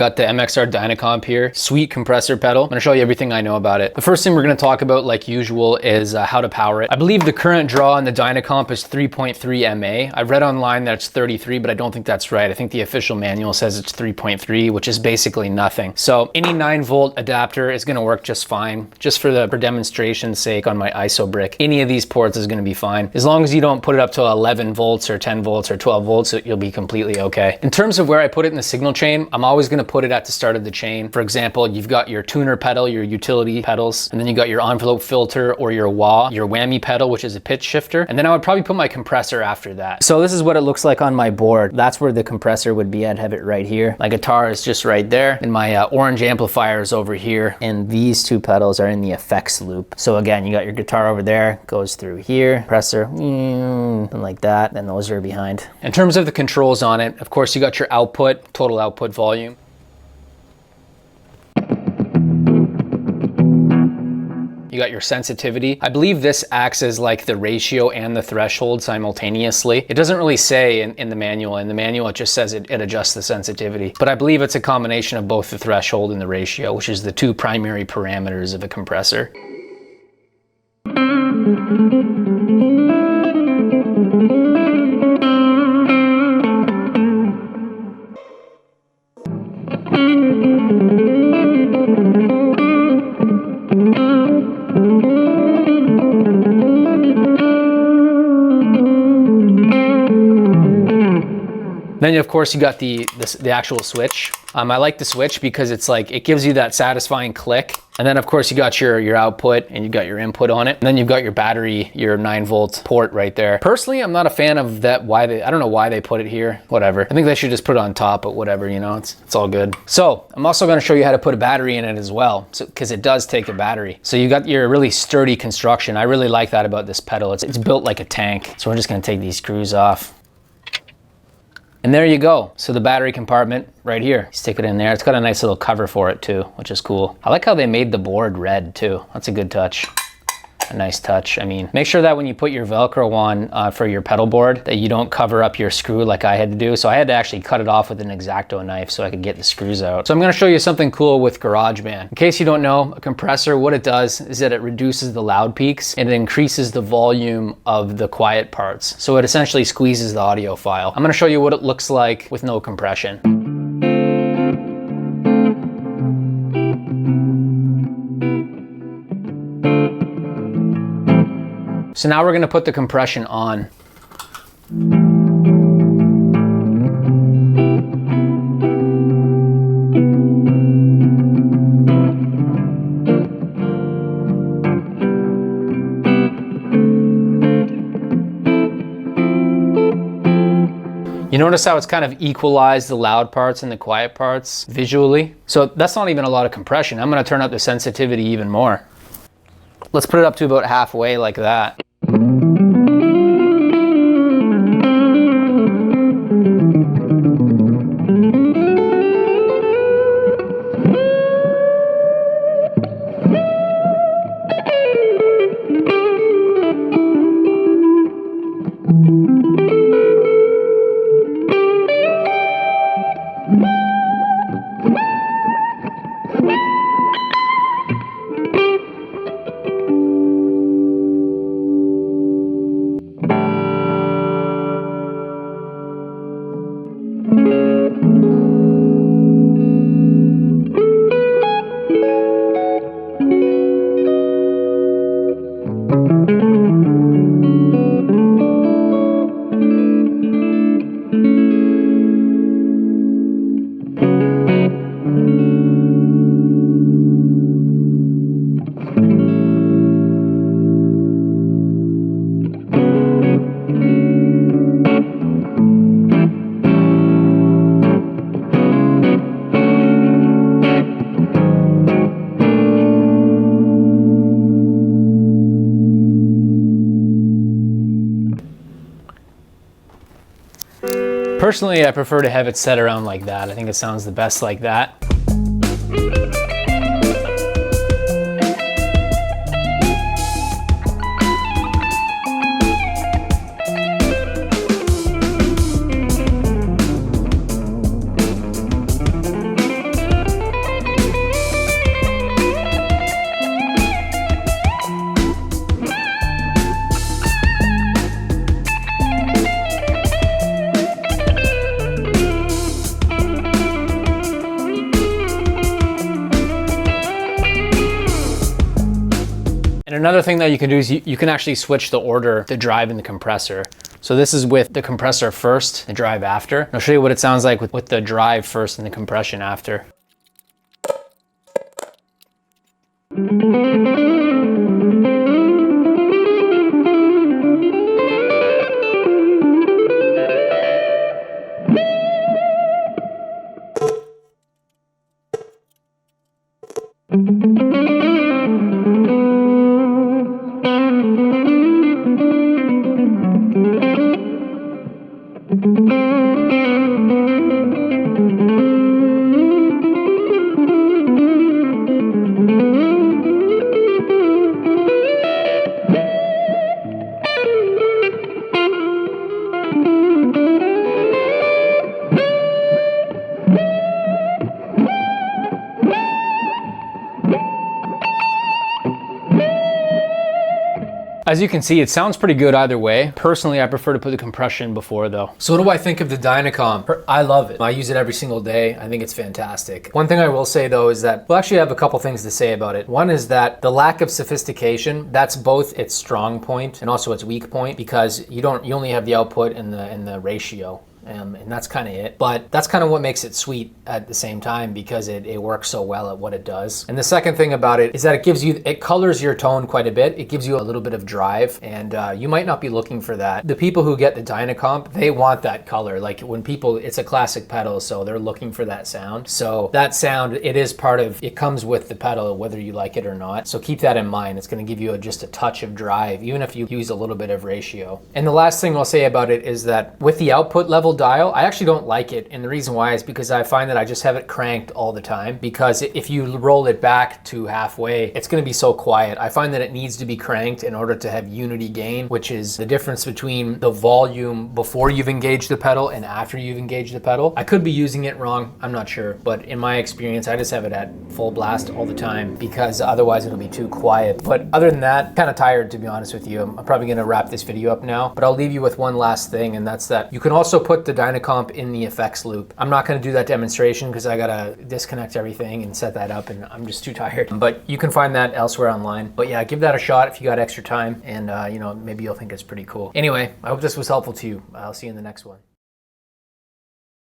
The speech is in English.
Got the MXR Dyna Comp here, sweet compressor pedal. I'm gonna show you everything I know about it. The first thing we're gonna talk about, like usual, is how to power it. I believe the current draw on the Dyna Comp is 3.3 MA. I've read online that it's 33, but I don't think that's right. I think the official manual says it's 3.3, which is basically nothing. So any 9-volt adapter is gonna work just fine. Just for demonstration's sake on my ISO brick, any of these ports is gonna be fine. As long as you don't put it up to 11 volts or 10 volts or 12 volts, you'll be completely okay. In terms of where I put it in the signal chain, I'm always gonna put it at the start of the chain. For example, you've got your tuner pedal, your utility pedals, and then you got your envelope filter or your wah, your whammy pedal, which is a pitch shifter. And then I would probably put my compressor after that. So this is what it looks like on my board. That's where the compressor would be. I'd have it right here. My guitar is just right there. And my orange amplifier is over here. And these two pedals are in the effects loop. So again, you got your guitar over there, goes through here, compressor, and like that. Then those are behind. In terms of the controls on it, of course, you got your output, total output volume. You got your sensitivity. I believe this acts as like the ratio and the threshold simultaneously. It doesn't really say in the manual. In the manual, it just says it adjusts the sensitivity. But I believe it's a combination of both the threshold and the ratio, which is the two primary parameters of a compressor. Then of course you got the actual switch. I like the switch because it's like, it gives you that satisfying click. And then of course you got your output and you got your input on it. And then you've got your battery, your 9-volt port right there. Personally, I'm not a fan of that. I don't know why they put it here, whatever. I think they should just put it on top, but whatever, you know, it's all good. So I'm also gonna show you how to put a battery in it as well. So, cause it does take a battery. So you got your really sturdy construction. I really like that about this pedal. It's built like a tank. So we're just gonna take these screws off. And there you go. So the battery compartment right here, stick it in there. It's got a nice little cover for it too, which is cool. I like how they made the board red too. That's a good touch. A nice touch. I mean, make sure that when you put your Velcro on for your pedal board, that you don't cover up your screw like I had to do. So I had to actually cut it off with an X-Acto knife so I could get the screws out. So I'm gonna show you something cool with GarageBand. In case you don't know, a compressor, what it does is that it reduces the loud peaks and it increases the volume of the quiet parts. So it essentially squeezes the audio file. I'm gonna show you what it looks like with no compression. So now we're gonna put the compression on. You notice how it's kind of equalized the loud parts and the quiet parts visually? So that's not even a lot of compression. I'm gonna turn up the sensitivity even more. Let's put it up to about halfway like that. Personally, I prefer to have it set around like that. I think it sounds the best like that. And another thing that you can do is you can actually switch the order, the drive and the compressor. So this is with the compressor first, the drive after. I'll show you what it sounds like with the drive first and the compression after. As you can see, it sounds pretty good either way. Personally, I prefer to put the compression before though. So what do I think of the Dynacomp? I love it. I use it every single day. I think it's fantastic. One thing I will say though is that, well, actually I have a couple things to say about it. One is that the lack of sophistication, that's both its strong point and also its weak point, because you only have the output and the ratio. And that's kind of it. But that's kind of what makes it sweet at the same time, because it works so well at what it does. And the second thing about it is that it colors your tone quite a bit. It gives you a little bit of drive, and you might not be looking for that. The people who get the Dynacomp, they want that color. Like when people, it's a classic pedal, so they're looking for that sound. So that sound, it comes with the pedal, whether you like it or not. So keep that in mind. It's going to give you just a touch of drive, even if you use a little bit of ratio. And the last thing I'll say about it is that with the output level dial, I actually don't like it, and the reason why is because I find that I just have it cranked all the time, because if you roll it back to halfway, it's going to be so quiet. I find that it needs to be cranked in order to have unity gain, which is the difference between the volume before you've engaged the pedal and after you've engaged the pedal. I could be using it wrong, I'm not sure, but in my experience, I just have it at full blast all the time, because otherwise it'll be too quiet. But other than that, kind of tired, to be honest with you. I'm probably going to wrap this video up now, but I'll leave you with one last thing, and that's that you can also put the Dynacomp in the effects loop. I'm not going to do that demonstration because I gotta disconnect everything and set that up, and I'm just too tired. But you can find that elsewhere online. But yeah, give that a shot if you got extra time, and maybe you'll think it's pretty cool. Anyway, I hope this was helpful to you. I'll see you in the next one.